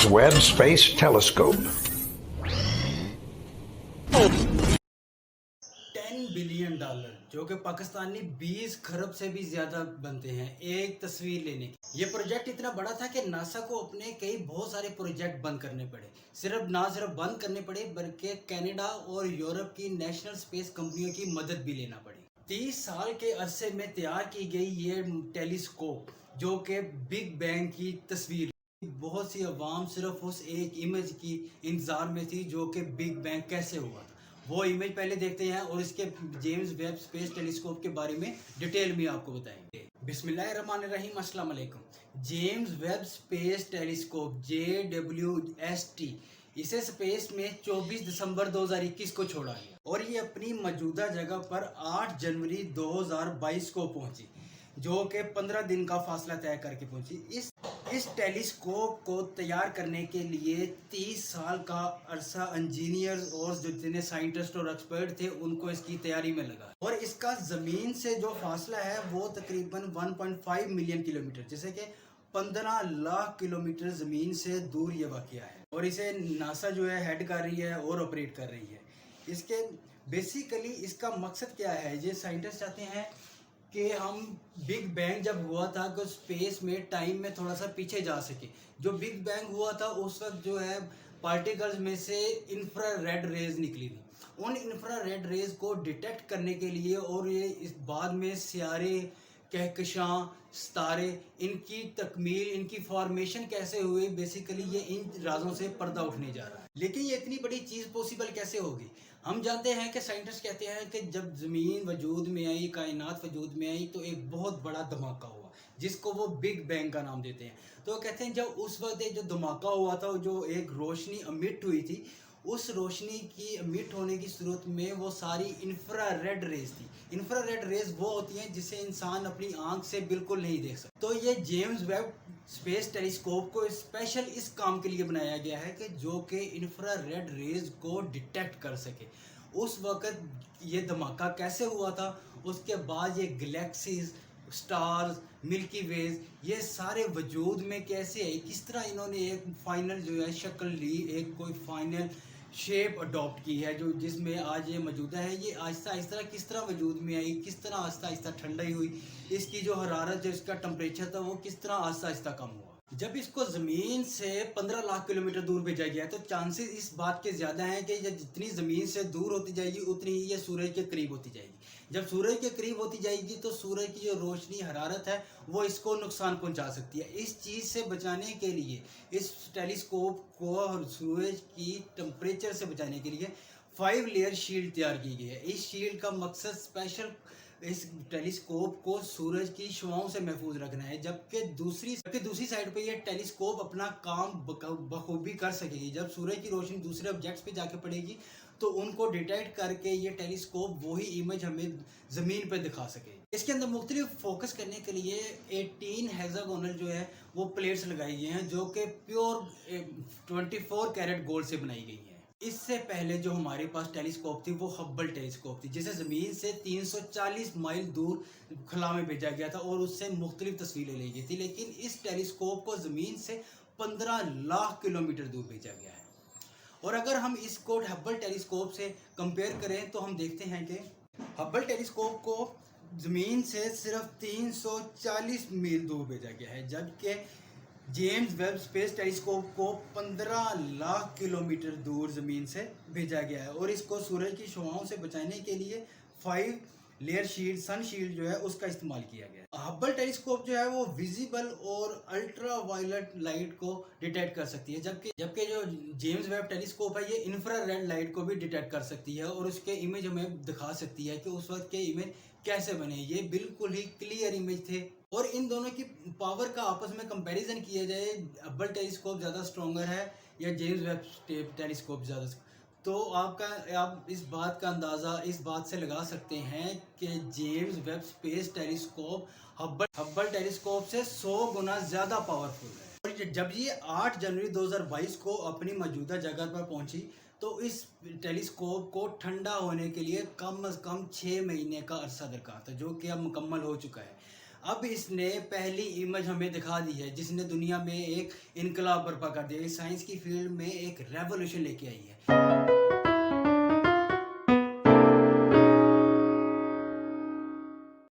James Webb Space Telescope. 10 billion dollar जो कि पाकिस्तानी 20 खरब से भी ज्यादा बनते हैं एक तस्वीर लेने की। ये प्रोजेक्ट इतना बड़ा था कि नासा को अपने कई बहुत सारे प्रोजेक्ट बंद करने पड़े। सिर्फ बंद करने पड़े बल्कि कनाडा और यूरोप की नेशनल स्पेस कंपनियों की मदद भी लेना पड़ी। 30 साल के अरसे में तैयार की गई ये टेलीस्कोप जो कि बिग बैंग की तस्वीर, बहुत सी अवाम सिर्फ उस एक इमेज की इंतजार में थी जो कि बिग बैंग कैसे हुआ था। वो इमेज पहले देखते हैं और इसके जेम्स वेब स्पेस टेलीस्कोप के बारे में डिटेल में आपको बताएंगे। बिस्मिल्लाहिर्रहमानिर्रहीम, अस्सलाम वालेकुम। James Webb space telescope JWST, इसे स्पेस में 24 दिसंबर 2021 को छोड़ा गया और ये अपनी मौजूदा जगह पर 8 जनवरी 2022 को पहुंची, जो कि 15 दिन का फासला तय करके पहुंची। इस टेलीस्कोप को तैयार करने के लिए 30 साल का अरसा इंजीनियर्स और जो जितने साइंटिस्ट और एक्सपर्ट थे उनको इसकी तैयारी में लगा और इसका ज़मीन से जो फासला है वो तकरीबन 1.5 मिलियन किलोमीटर, जैसे कि 15 लाख किलोमीटर ज़मीन से दूर ये वाक़या है और इसे नासा जो है हेड कर रही है और ऑपरेट कर रही है। इसके बेसिकली इसका मकसद क्या है, ये साइंटिस्ट चाहते हैं कि हम बिग बैंग जब हुआ था तो स्पेस में टाइम में थोड़ा सा पीछे जा सके। जो बिग बैंग हुआ था उस वक्त जो है पार्टिकल्स में से इंफ्रारेड रेज निकली थी। उन इंफ्रारेड रेज को डिटेक्ट करने के लिए और ये इस बाद में सियारे, कहकशां, सितारे, इनकी तकमील, इनकी फॉर्मेशन कैसे हुई, बेसिकली ये इन राजों से पर्दा उठने जा रहा है। लेकिन ये इतनी बड़ी चीज़ पॉसिबल कैसे होगी? हम जानते हैं कि साइंटिस्ट कहते हैं कि जब ज़मीन वजूद में आई, कायनात वजूद में आई, तो एक बहुत बड़ा धमाका हुआ जिसको वो बिग बैंग का नाम देते हैं। तो कहते हैं जब उस वक्त जो धमाका हुआ था, जो एक रोशनी अमिट हुई थी, उस रोशनी की अमिट होने की सूरत में वो सारी इंफ्रारेड रेज थी। इंफ्रारेड रेज वो होती हैं जिसे इंसान अपनी आंख से बिल्कुल नहीं देख सकता। तो ये जेम्स वेब स्पेस टेलीस्कोप को स्पेशल इस काम के लिए बनाया गया है कि जो कि इंफ्रारेड रेज को डिटेक्ट कर सके। उस वक़्त ये धमाका कैसे हुआ था, उसके बाद ये गैलेक्सीज, स्टार्स, मिल्की वेज, ये सारे वजूद में कैसे आई, किस तरह इन्होंने एक फाइनल जो है शक्ल ली, एक कोई फाइनल शेप अडॉप्ट की है जो जिसमें आज ये मौजूदा है। ये आहिस्ता आहिस्ता किस तरह वजूद में आई, किस तरह आहिस्ता आहिस्ता ठंडाई हुई, इसकी जो हरारत, जो इसका टेम्परेचर था वो किस तरह आहिस्ता आहिस्ता कम हुआ। जब इसको ज़मीन से 15 लाख किलोमीटर दूर भेजा गया तो चांसेस इस बात के ज़्यादा हैं कि जितनी ज़मीन से दूर होती जाएगी उतनी ही ये सूरज के करीब होती जाएगी। जब सूरज के करीब होती जाएगी तो सूरज की जो रोशनी, हरारत है वो इसको नुकसान पहुंचा सकती है। इस चीज़ से बचाने के लिए इस टेलीस्कोप को सूरज की टेम्परेचर से बचाने के लिए 5 लेयर शील्ड तैयार की गई है। इस शील्ड का मकसद स्पेशल इस टेलीस्कोप को सूरज की शुआओं से महफूज रखना है, जबकि दूसरी साइड पे ये टेलीस्कोप अपना काम बखूबी कर सकेगी। जब सूरज की रोशनी दूसरे ऑब्जेक्ट्स पे जाके पड़ेगी तो उनको डिटेक्ट करके ये टेलीस्कोप वही इमेज हमें ज़मीन पे दिखा सके। इसके अंदर मुख्तलिफ फोकस करने के लिए 18 हेक्सागोनल जो है वो प्लेट्स लगाई गई हैं जो कि प्योर 24 कैरेट गोल्ड से बनाई गई हैं। इससे पहले जो हमारे पास टेलीस्कोप थी वो हब्बल टेलीस्कोप थी, जिसे ज़मीन से 340 माइल दूर खला में भेजा गया था और उससे मुख्तलिफ तस्वीरें ली गई थी। लेकिन इस टेलीस्कोप को ज़मीन से 15 लाख किलोमीटर दूर भेजा गया है। और अगर हम इसको हब्बल टेलीस्कोप से कंपेयर करें तो हम देखते हैं कि हब्बल टेलीस्कोप को ज़मीन से सिर्फ 340 मील दूर भेजा गया है, जबकि जेम्स वेब स्पेस टेलीस्कोप को 15 लाख किलोमीटर दूर ज़मीन से भेजा गया है और इसको सूरज की शुआओं से बचाने के लिए 5 लेयर शील्ड, सन शील्ड जो है उसका इस्तेमाल किया गया है। हब्बल टेलीस्कोप जो है वो विजिबल और अल्ट्रा वायलेट लाइट को डिटेक्ट कर सकती है, जबकि जो जेम्स वेब टेलीस्कोप है ये इंफ्रारेड लाइट को भी डिटेक्ट कर सकती है और उसके इमेज हमें दिखा सकती है कि उस वक्त के इमेज कैसे बने। ये बिल्कुल ही क्लियर इमेज थे और इन दोनों की पावर का आपस में कंपैरिजन किया जाए, हब्बल टेलीस्कोप ज़्यादा स्ट्रॉन्गर है या जेम्स वेब टेलीस्कोप ज़्यादा, तो आप इस बात का अंदाज़ा इस बात से लगा सकते हैं कि James Webb space telescope Hubble telescope से 100 गुना ज़्यादा पावरफुल है। और जब ये 8 जनवरी 2022 को अपनी मौजूदा जगह पर पहुंची तो इस टेलीस्कोप को ठंडा होने के लिए कम अज़ कम 6 महीने का अरसा दरकार था, जो कि अब मुकम्मल हो चुका है। اب اس نے پہلی امیج ہمیں دکھا دی ہے جس نے دنیا میں ایک انقلاب برپا کر دیا، اس سائنس کی فیلڈ میں ایک ریولوشن لے کے آئی ہے۔